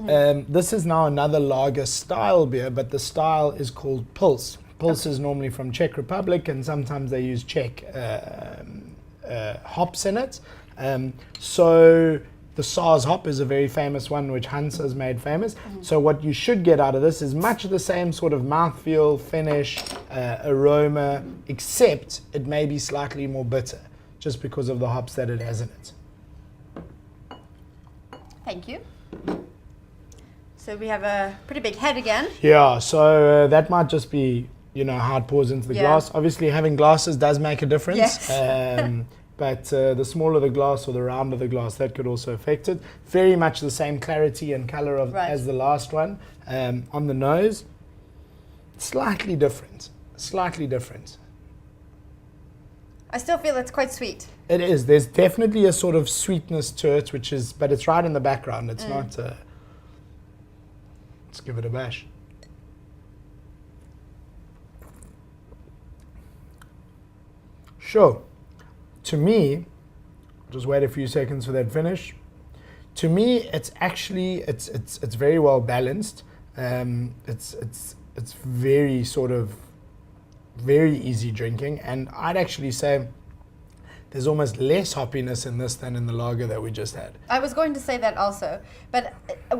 This is now another lager style beer, but the style is called Pils. Pils is normally from Czech Republic, and sometimes they use Czech hops in it. So the SARS hop is a very famous one, which Hans has made famous. So what you should get out of this is much of the same sort of mouthfeel, finish, aroma, except it may be slightly more bitter, just because of the hops that it has in it. Thank you. So we have a pretty big head again. Yeah, so that might just be, how it pours into the glass. Obviously, having glasses does make a difference. Yes. But the smaller the glass or the rounder the glass, that could also affect it. Very much the same clarity and color as the last one. On the nose, slightly different. I still feel it's quite sweet. It is. There's definitely a sort of sweetness to it, but it's right in the background. It's not. Let's give it a bash. Sure. To me, just wait a few seconds for that finish. To me, it's actually it's very well balanced. It's very very easy drinking, and I'd actually say there's almost less hoppiness in this than in the lager that we just had. I was going to say that also, but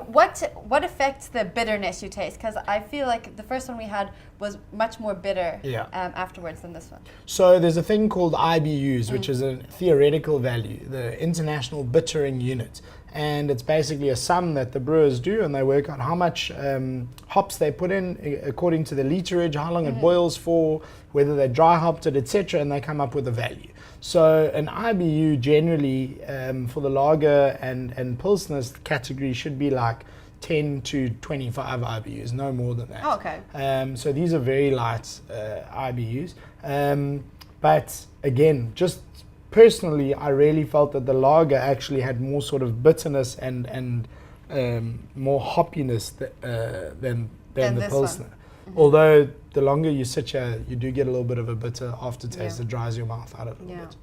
what affects the bitterness you taste? Because I feel like the first one we had was much more bitter afterwards than this one. So there's a thing called IBUs, which is a theoretical value, the International Bittering Unit. And it's basically a sum that the brewers do, and they work out how much hops they put in according to the literage, how long it boils for, whether they dry hopped it, etc., and they come up with a value. So an IBU generally for the lager and pilsner category should be like 10 to 25 IBUs, no more than that. Oh, okay. So these are very light IBUs. But again, just personally, I really felt that the lager actually had more sort of bitterness and more hoppiness than the pilsner. Although the longer you sit here, you do get a little bit of a bitter aftertaste that dries your mouth out a little bit.